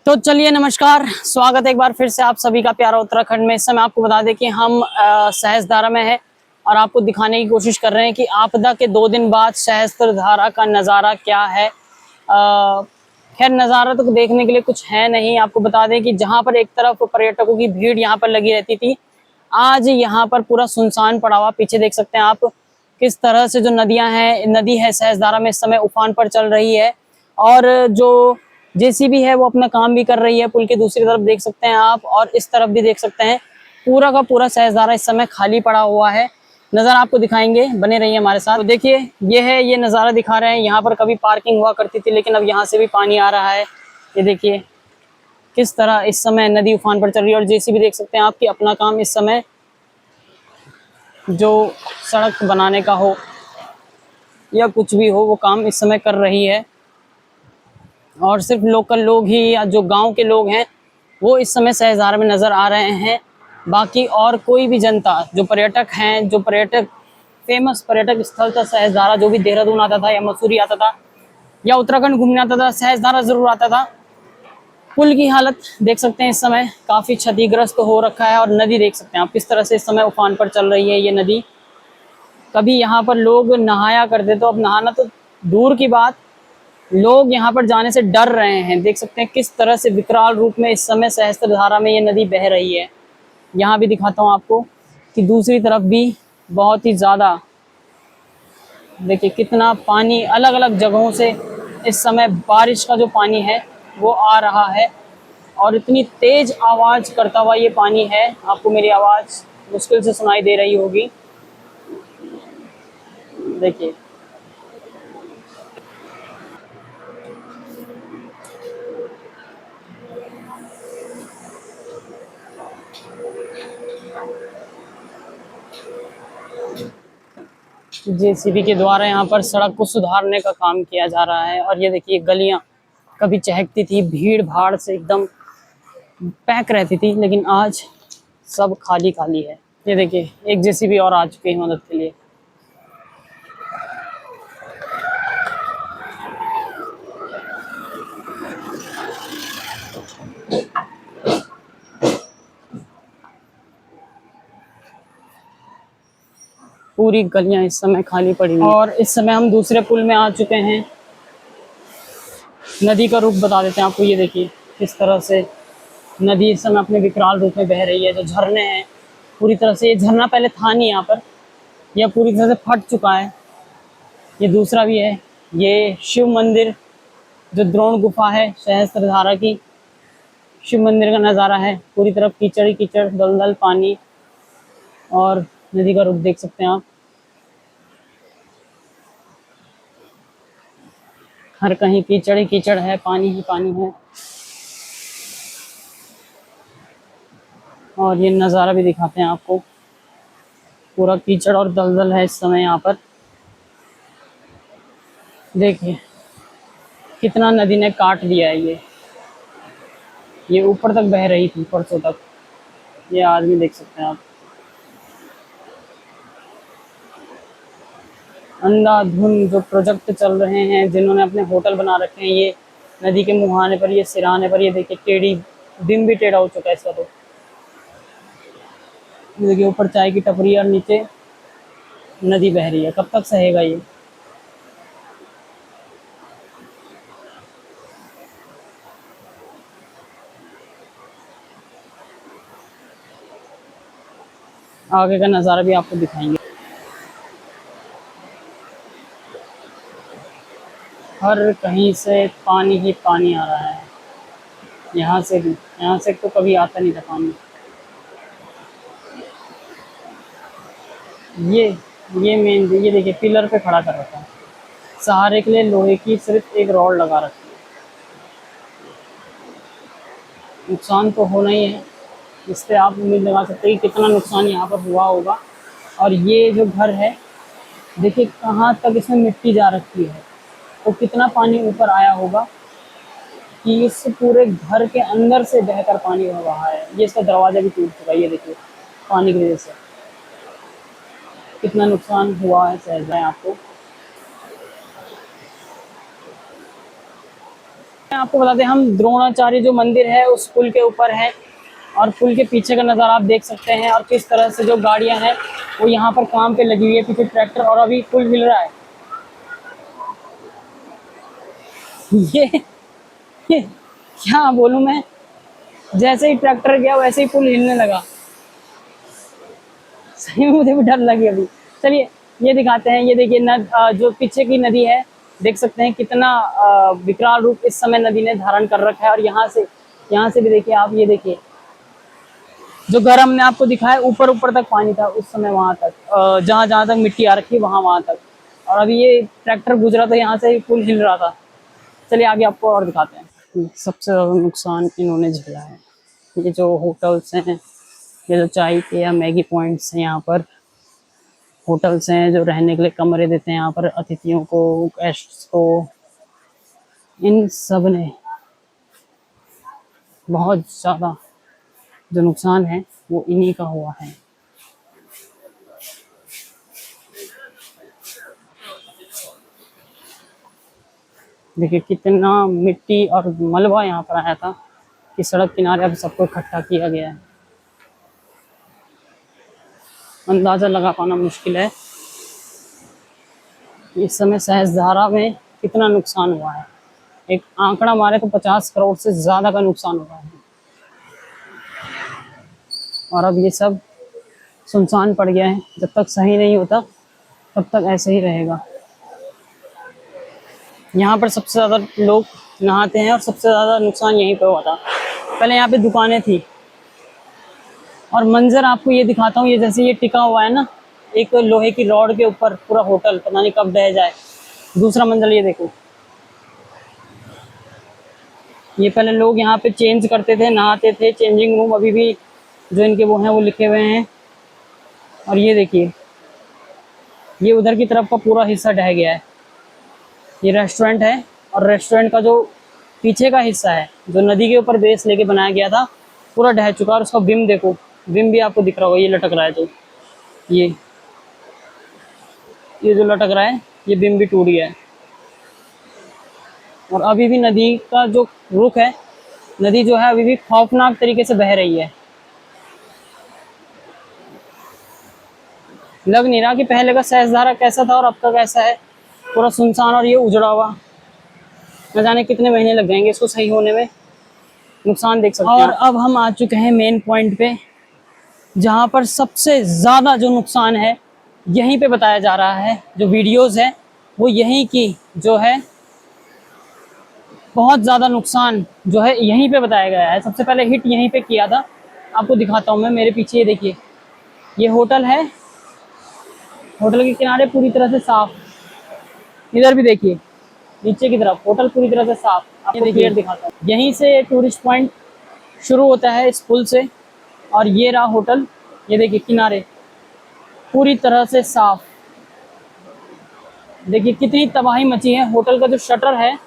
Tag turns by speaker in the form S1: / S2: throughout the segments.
S1: तो चलिए नमस्कार, स्वागत है एक बार फिर से आप सभी का प्यारा उत्तराखंड में। इस समय आपको बता दें कि हम सहस्त्रधारा में है और आपको दिखाने की कोशिश कर रहे हैं कि आपदा के 2 दिन बाद सहस्त्रधारा का नज़ारा क्या है। खैर नज़ारा तो देखने के लिए कुछ है नहीं। आपको बता दें कि जहां पर एक तरफ पर्यटकों की भीड़ यहाँ पर लगी रहती थी, आज यहाँ पर पूरा सुनसान पड़ा हुआ। पीछे देख सकते हैं आप किस तरह से जो नदी है सहस्त्रधारा में इस समय उफान पर चल रही है। और जो जेसीबी है वो अपना काम भी कर रही है। पुल के दूसरी तरफ देख सकते हैं आप और इस तरफ भी देख सकते हैं, पूरा का पूरा सहस्त्रधारा इस समय खाली पड़ा हुआ है। नज़ारा आपको दिखाएंगे, बने रहिए हमारे साथ। तो देखिए ये नज़ारा दिखा रहे हैं। यहाँ पर कभी पार्किंग हुआ करती थी, लेकिन अब यहाँ से भी पानी आ रहा है। ये देखिए किस तरह इस समय नदी उफान पर चल रही है। और जेसीबी देख सकते हैं आपकी अपना काम इस समय जो सड़क बनाने का हो या कुछ भी हो वो काम इस समय कर रही है। और सिर्फ लोकल लोग ही या जो गांव के लोग हैं वो इस समय सहस्त्रधारा में नज़र आ रहे हैं। बाकी और कोई भी जनता, जो पर्यटक हैं, जो पर्यटक फेमस पर्यटक स्थल था सहस्त्रधारा, जो भी देहरादून आता था या मसूरी आता था या उत्तराखंड घूमने आता था, सहस्त्रधारा जरूर आता था। पुल की हालत देख सकते हैं इस समय काफ़ी क्षतिग्रस्त हो रखा है। और नदी देख सकते हैं आप किस तरह से इस समय उफान पर चल रही है। ये नदी, कभी यहाँ पर लोग नहाया करते तो अब नहाना तो दूर की बात, लोग यहाँ पर जाने से डर रहे हैं। देख सकते हैं किस तरह से विकराल रूप में इस समय सहस्त्रधारा में ये नदी बह रही है। यहाँ भी दिखाता हूँ आपको कि दूसरी तरफ भी बहुत ही ज़्यादा देखिए कितना पानी अलग अलग जगहों से इस समय बारिश का जो पानी है वो आ रहा है। और इतनी तेज आवाज़ करता हुआ ये पानी है, आपको मेरी आवाज़ मुश्किल से सुनाई दे रही होगी। देखिए जेसीबी के द्वारा यहाँ पर सड़क को सुधारने का काम किया जा रहा है। और ये देखिए गलियाँ कभी चहकती थी, भीड़ भाड़ से एकदम पैक रहती थी, लेकिन आज सब खाली खाली है। ये देखिए एक जेसीबी और आ चुकी है मदद के लिए। पूरी गलियां इस समय खाली पड़ी हैं। और इस समय हम दूसरे पुल में आ चुके हैं। नदी का रूप बता देते हैं आपको। ये देखिए किस तरह से नदी इस समय अपने विकराल रूप में बह रही है। जो झरने हैं पूरी तरह से, ये झरना पहले था नहीं यहाँ पर, यह पूरी तरह से फट चुका है। ये दूसरा भी है, ये शिव मंदिर जो द्रोण गुफा है सहस्त्रधारा की, शिव मंदिर का नज़ारा है। पूरी तरफ कीचड़ ही कीचड़, दलदल पानी और नदी का रूप देख सकते हैं आप। हर कहीं कीचड़ ही कीचड़ है, पानी ही पानी है। और ये नज़ारा भी दिखाते हैं आपको, पूरा कीचड़ और दलदल है इस समय यहाँ पर। देखिए कितना नदी ने काट दिया है। ये ऊपर तक बह रही थी परसों तक। ये आदमी देख सकते हैं आप, अंधाधुंध जो प्रोजेक्ट चल रहे हैं, जिन्होंने अपने होटल बना रखे हैं ये नदी के मुहाने पर, ये सिराने पर। ये देखिए टेढ़ी, दिन भी टेढ़ा हो चुका है इसका। तो देखिए ऊपर चाय की टपरी और नीचे नदी बह रही है। कब तक सहेगा ये। आगे का नज़ारा भी आपको दिखाएंगे। हर कहीं से पानी ही पानी आ रहा है। यहाँ से भी, यहाँ से तो कभी आता नहीं था पानी। ये ये देखिए पिलर पे खड़ा कर रखा है, सहारे के लिए लोहे की सिर्फ एक रॉड लगा रखी है। नुकसान तो होना ही है, इससे आप उम्मीद लगा सकते हैं कि कितना नुकसान यहाँ पर हुआ होगा। और ये जो घर है देखिए कहाँ तक इसमें मिट्टी जा रखी है, तो कितना पानी ऊपर आया होगा कि इस पूरे घर के अंदर से बहकर पानी हो रहा है। ये इसका दरवाज़ा भी टूट चुका है। ये देखिए पानी की वजह से कितना नुकसान हुआ है सहज है आपको। आपको बता दें, हम द्रोणाचार्य जो मंदिर है उस पुल के ऊपर है, और पुल के पीछे का नज़ारा आप देख सकते हैं, और किस तरह से जो गाड़ियां हैं वो यहाँ पर काम पे लगी हुई है, पीछे ट्रैक्टर, और अभी पुल हिल रहा है। ये क्या बोलूं मैं, जैसे ही ट्रैक्टर गया वैसे ही पुल हिलने लगा। सही में मुझे भी डर लगी अभी। चलिए ये दिखाते हैं, ये देखिए जो पीछे की नदी है, देख सकते हैं कितना विकराल रूप इस समय नदी ने धारण कर रखा है। और यहाँ से भी देखिए आप, ये देखिए जो घर हमने आपको दिखाया ऊपर ऊपर तक पानी था उस समय, वहां तक जहाँ जहाँ तक मिट्टी आ रखी है वहां तक। और अभी ये ट्रैक्टर गुजरा तो यहाँ से ही पुल हिल रहा था। चलिए आगे आपको और दिखाते हैं। सबसे ज़्यादा नुकसान इन्होंने झेला है, ये जो होटल्स हैं, ये जो चाय के या मैगी पॉइंट्स हैं, यहाँ पर होटल्स हैं जो रहने के लिए कमरे देते हैं यहाँ पर अतिथियों को, गेस्ट्स को, इन सब ने बहुत ज़्यादा जो नुकसान है वो इन्हीं का हुआ है। देखिए कितना मिट्टी और मलबा यहाँ पर आया था कि सड़क किनारे अब सबको इकट्ठा किया गया है। अंदाज़ा लगा पाना मुश्किल है इस समय सहस्त्रधारा में कितना नुकसान हुआ है। एक आंकड़ा मारे तो 50 करोड़ से ज़्यादा का नुकसान हुआ है, और अब ये सब सुनसान पड़ गया है। जब तक सही नहीं होता तब तक ऐसे ही रहेगा। यहाँ पर सबसे ज़्यादा लोग नहाते हैं और सबसे ज़्यादा नुकसान यहीं पे हुआ था। पहले यहाँ पे दुकानें थी, और मंजर आपको ये दिखाता हूँ, ये जैसे ये टिका हुआ है ना एक लोहे की रॉड के ऊपर पूरा होटल, पता नहीं कब ढह जाए। दूसरा मंजिल ये देखो, ये पहले लोग यहाँ पे चेंज करते थे, नहाते थे, चेंजिंग रूम अभी भी जो इनके वो हैं वो लिखे हुए हैं। और ये देखिए ये उधर की तरफ का पूरा हिस्सा ढह गया है। ये रेस्टोरेंट है, और रेस्टोरेंट का जो पीछे का हिस्सा है जो नदी के ऊपर बेस लेके बनाया गया था पूरा ढह चुका है। और उसका विम देखो, विम भी आपको दिख रहा होगा, ये लटक रहा है जो ये जो लटक रहा है ये विम भी टूट गया है। और अभी भी नदी का जो रुख है, नदी जो है अभी भी खौफनाक तरीके से बह रही है। लग नहीं रहा कि पहले का सहस्त्रधारा कैसा था और अब का कैसा है। पूरा सुनसान और ये उजड़ा हुआ, न जाने कितने महीने लग जाएंगे इसको सही होने में। नुकसान देख सकते हैं। और अब हम आ चुके हैं मेन पॉइंट पे, जहाँ पर सबसे ज़्यादा जो नुकसान है यहीं पे बताया जा रहा है। जो वीडियोस है वो यहीं की जो है बहुत ज़्यादा नुकसान जो है यहीं पे बताया गया है। सबसे पहले हिट यहीं पे किया था, आपको दिखाता हूँ मैं। मेरे पीछे ये देखिए, ये होटल है, होटल के किनारे पूरी तरह से साफ। इधर भी देखिए नीचे की तरफ होटल पूरी तरह से साफ, आपको क्लियर दिखाता हूँ। यहीं से टूरिस्ट पॉइंट शुरू होता है इस पुल से, और ये रहा होटल, ये देखिए किनारे पूरी तरह से साफ। देखिए कितनी तबाही मची है। होटल का जो शटर है,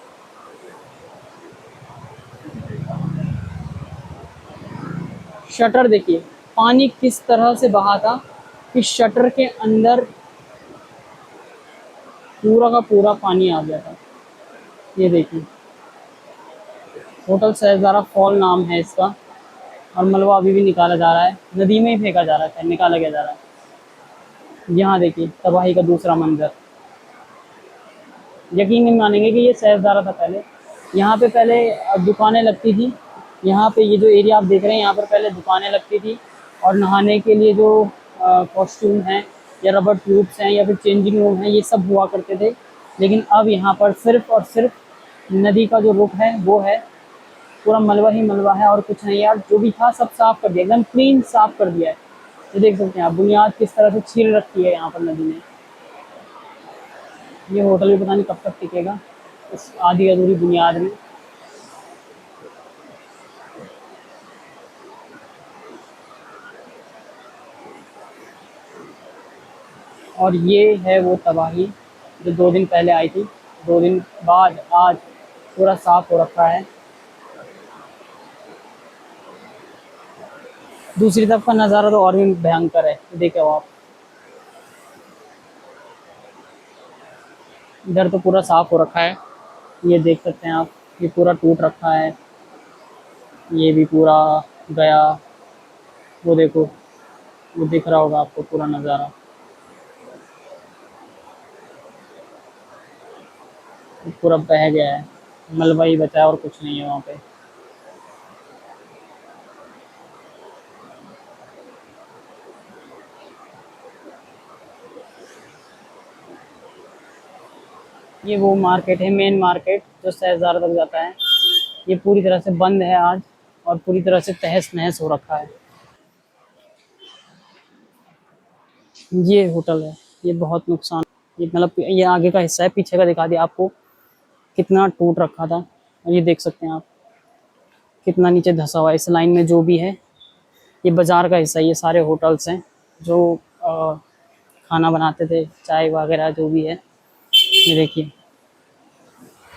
S1: शटर देखिए पानी किस तरह से बहा था कि शटर के अंदर पूरा का पूरा पानी आ गया था। ये देखिए होटल सहस्त्रधारा फॉल नाम है इसका, और मलबा अभी भी निकाला जा रहा है, नदी में ही फेंका जा रहा है, निकाला गया जा रहा है। यहाँ देखिए तबाही का दूसरा मंजर, यकीन नहीं मानेंगे कि ये सहस्त्रधारा था पहले। यहाँ पे पहले दुकानें लगती थी, यहाँ पे ये जो एरिया आप देख रहे हैं यहाँ पर पहले दुकानें लगती थी, और नहाने के लिए जो कॉस्ट्यूम हैं या रबर ट्यूब्स हैं या फिर चेंजिंग रूम है ये सब हुआ करते थे। लेकिन अब यहाँ पर सिर्फ और सिर्फ नदी का जो रुख है वो है, पूरा मलबा ही मलबा है और कुछ नहीं यार। जो भी था सब साफ कर दिया, एकदम क्लीन साफ कर दिया है। ये देख सकते हैं आप बुनियाद किस तरह से छील रखी है यहाँ पर नदी ने। ये होटल भी पता नहीं कब तक टिकेगा इस आधी अधूरी बुनियाद में। और ये है वो तबाही जो 2 दिन पहले आई थी, 2 दिन बाद आज पूरा साफ हो रखा है। दूसरी तरफ का नज़ारा तो और भी भयंकर है, देखो आप, इधर तो पूरा साफ हो रखा है, ये देख सकते हैं आप। ये पूरा टूट रखा है, ये भी पूरा गया। वो देखो, वो दिख रहा होगा आपको पूरा नज़ारा, ये पूरा बह गया है, मलबा ही बचा है और कुछ नहीं है वहाँ पे। ये वो मार्केट है, मेन मार्केट जो सहस्त्रधारा तक जाता है, ये पूरी तरह से बंद है आज, और पूरी तरह से तहस नहस हो रखा है। ये होटल है, ये बहुत नुकसान, ये मतलब ये आगे का हिस्सा है, पीछे का दिखा दिया आपको कितना टूट रखा था। और ये देख सकते हैं आप कितना नीचे धंसा हुआ है। इस लाइन में जो भी है, ये बाजार का हिस्सा है, ये सारे होटल्स हैं जो खाना बनाते थे, चाय वगैरह जो भी है। ये देखिए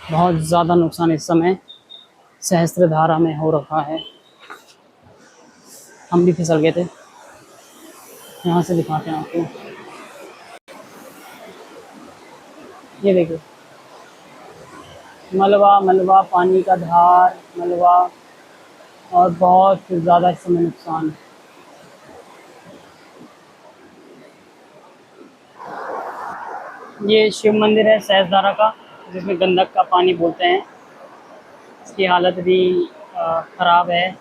S1: बहुत ज़्यादा नुकसान इस समय सहस्त्रधारा में हो रखा है। हम भी फिसल गए थे, यहाँ से दिखाते हैं आपको। ये देखिए मलबा मलबा, पानी का धार, मलबा, और बहुत ज़्यादा इस समय नुकसान है। ये शिव मंदिर है सहस्त्रधारा का, जिसमें गंडक का पानी बोलते हैं। इसकी हालत भी ख़राब है,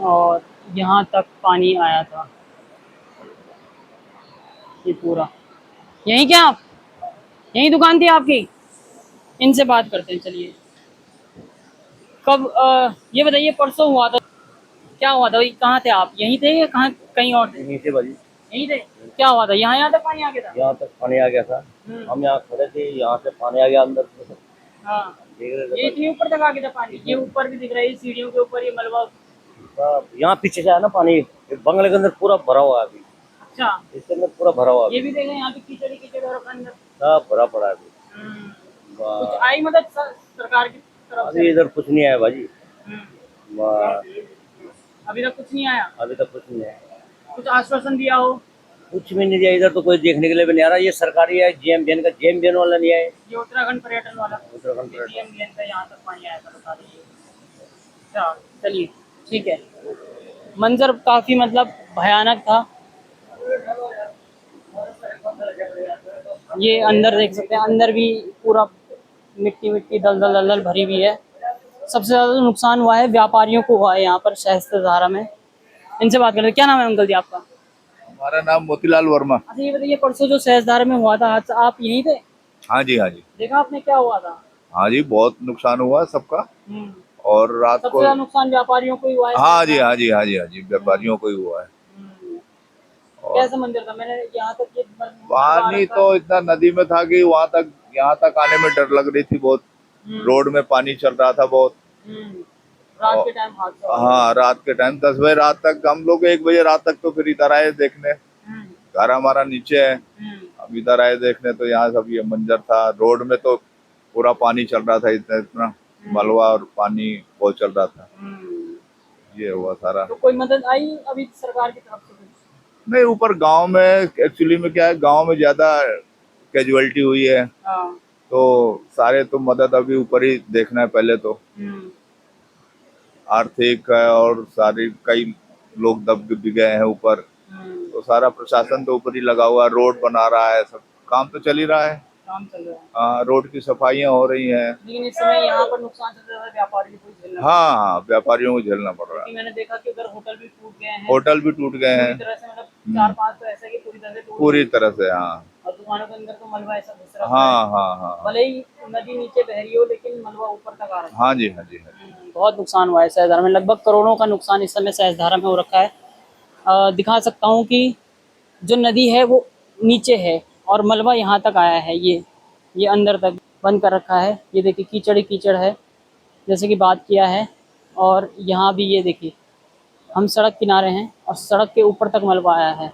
S1: और यहाँ तक पानी आया था। ये पूरा यहीं क्या आप, यहीं दुकान थी आपकी? इनसे बात करते हैं, चलिए। कब ये बताइए, परसों हुआ था, क्या हुआ था? कहाँ थे आप? यहीं थे या कहाँ कहीं और थे?
S2: यहीं थे भाजी।
S1: यहीं थे। क्या हुआ था? यहाँ तक पानी आ गया था?
S2: यहाँ तक पानी आ गया था। हम यहाँ खड़े थे, यहाँ से पानी आ गया अंदर से।
S1: हाँ,
S2: देख रहे थे
S1: ये इतनी ऊपर तक आ गया था पानी। ये ऊपर भी दिख रहा है, सीढ़ियों के ऊपर ये मलबा।
S2: यहाँ पीछे से है ना पानी, ये बंगले के अंदर पूरा भरा हुआ है अभी।
S1: अच्छा,
S2: इसके अंदर पूरा भरा हुआ है
S1: ये
S2: अभी।
S1: भी देखें, यहाँ पे कीचड़ ही कीचड़ हो रखा है अंदर।
S2: सब भरा पड़ा है अभी।
S1: कुछ आई मदद सरकार की तरफ से?
S2: अभी इधर कुछ नहीं आया भाजी।
S1: अभी तक कुछ नहीं आया।
S2: अभी तक कुछ नहीं आया,
S1: कुछ आश्वासन दिया हो?
S2: कुछ भी नहीं दिया। इधर तो कोई देखने के लिए भी नहीं आ रहा। ये सरकारी है, GMBN का, GMBN वाला नहीं आए।
S1: ये उत्तराखंड पर्यटन वाला,
S2: उत्तराखंड पर्यटन।
S1: GMBN का यहाँ तक पानी आया था, बता दीजिए। अच्छा, चलिए ठीक है। मंजर काफ़ी मतलब भयानक था। ये अंदर देख सकते हैं, अंदर भी पूरा मिट्टी मिट्टी दलदल दलदल भरी हुई है। सबसे ज़्यादा नुकसान हुआ है व्यापारियों को हुआ है यहाँ पर सहस्त्रधारा में। इनसे बात करते हैं। क्या नाम है अंकल जी आपका?
S3: हमारा नाम मोतीलाल वर्मा।
S1: अच्छा, ये बताइए, परसों जो सहस्त्रधारा में हुआ था हादसा, आप यहीं थे?
S3: हाँ जी, हाँ जी।
S1: देखा आपने क्या हुआ था?
S3: हाँ जी, बहुत नुकसान हुआ सबका।
S1: हम्म।
S3: और रात
S1: सबसे
S3: को।
S1: ज्यादा नुकसान व्यापारियों को ही हुआ है
S3: हाँ जी,
S1: सहस्त्रधारा
S3: हाँ
S1: में?
S3: जी, हाँ जी, हाँ जी, व्यापारियों को ही हुआ है।
S1: हम्म।
S3: और
S1: कैसा मंदिर था? मैंने यहाँ तक ये मलबा
S3: पानी
S1: रखा।
S3: तो इतना नदी में था कि वहां तक, यहाँ तक आने में डर लग रही थी बहुत। रोड में पानी चल रहा था बहुत।
S1: रात
S3: और
S1: के टाइम हादसा हुआ।
S3: हाँ, रात के टाइम 10 बजे रात तक, हम लोग 1 बजे रात तक तो फिर इधर आए देखने।
S1: हम्म।
S3: घर हमारा नीचे है।
S1: हम्म।
S3: अब इधर आए देखने तो यहाँ सब ये मंजर था। रोड में तो पूरा पानी चल रहा था, इतना इतना मलबा और पानी बहुत चल रहा था। ये हुआ सारा।
S1: तो कोई मदद आई अभी सरकार की तरफ से कुछ?
S3: नहीं, ऊपर गांव में एक्चुअली में क्या है, गांव में ज्यादा कैजुअलिटी हुई है।
S1: हाँ।
S3: तो सारे तो मदद अभी ऊपर ही देखना है पहले तो।
S1: हम्म।
S3: आर्थिक है और सारी कई लोग दब भी गए हैं ऊपर। तो सारा प्रशासन तो ऊपर ही लगा हुआ है, रोड बना रहा है, सब काम तो चल ही रहा है।
S1: काम चल रहा है।
S3: हाँ, रोड की सफाइयाँ हो रही हैं।
S1: लेकिन इस समय यहाँ पर नुकसान सबसे ज्यादा व्यापारियों को ही झेलना पड़ रहा है।
S3: हाँ हाँ, व्यापारियों को झेलना पड़ रहा है।
S1: क्योंकि मैंने देखा कि उधर होटल भी टूट गए हैं,
S3: होटल भी टूट गए
S1: पूरी
S3: हैं
S1: तरह से, मतलब 4-5 तो ऐसा है कि पूरी तरह से टूट
S3: पूरी
S1: गए।
S3: तरह से। हाँ
S1: और दुकानों के अंदर तो मलबा ऐसा घुस रखा है।
S3: हाँ हाँ हाँ
S1: भले ही नदी नीचे बह रही हो, लेकिन मलबा ऊपर तक आ रहा है।
S3: हाँ जी, हाँ जी, हाँ जी।
S1: बहुत नुकसान हुआ है सहस्त्रधारा में, लगभग करोड़ों का नुकसान इस समय सहस्त्रधारा में हो रखा है। दिखा सकता हूँ कि जो नदी है वो नीचे है, और मलबा यहाँ तक आया है, ये अंदर तक बंद कर रखा है। ये देखिए कीचड़ ही कीचड़ है, जैसे कि बात किया है। और यहाँ भी ये देखिए, हम सड़क किनारे हैं और सड़क के ऊपर तक मलबा आया है।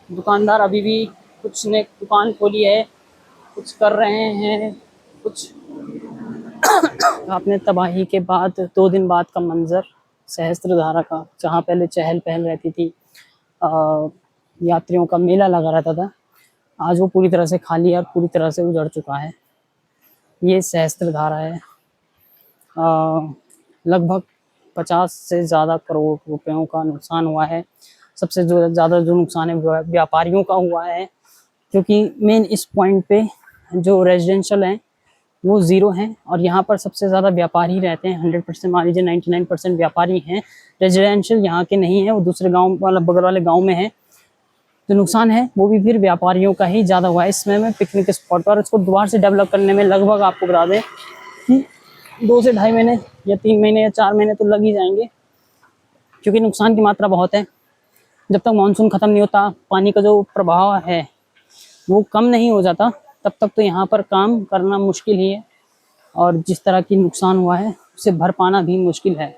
S1: दुकानदार अभी भी कुछ ने दुकान खोली है, कुछ कर रहे हैं कुछ। आपने तबाही के बाद 2 दिन बाद का मंजर सहस्त्रधारा का, जहाँ पहले चहल पहल रहती थी, यात्रियों का मेला लगा रहता था, आज वो पूरी तरह से खाली है और पूरी तरह से उजड़ चुका है। ये सहस्त्रधारा है। लगभग 50 से ज़्यादा करोड़ रुपयों का नुकसान हुआ है। सबसे जो ज़्यादा जो नुकसान है व्यापारियों का हुआ है, क्योंकि मेन इस पॉइंट पे जो रेजिडेंशियल हैं वो ज़ीरो हैं और यहाँ पर सबसे ज़्यादा व्यापारी रहते हैं। 100% मान लीजिए 99% व्यापारी हैं। रेजिडेंशियल यहाँ के नहीं है, वो दूसरे गांव वाला बगल वाले गांव में है। जो नुकसान है वो भी फिर व्यापारियों का ही ज़्यादा हुआ है। इस समय में पिकनिक स्पॉट पर इसको दोबारा से डेवलप करने में लगभग आपको बता दें कि 2 से ढाई महीने या 3 महीने या 4 महीने तो लग ही जाएंगे, क्योंकि नुकसान की मात्रा बहुत है। जब तक मानसून ख़त्म नहीं होता, पानी का जो प्रभाव है वो कम नहीं हो जाता, तब तक तो यहाँ पर काम करना मुश्किल ही है और जिस तरह की नुकसान हुआ है उसे भर पाना भी मुश्किल है।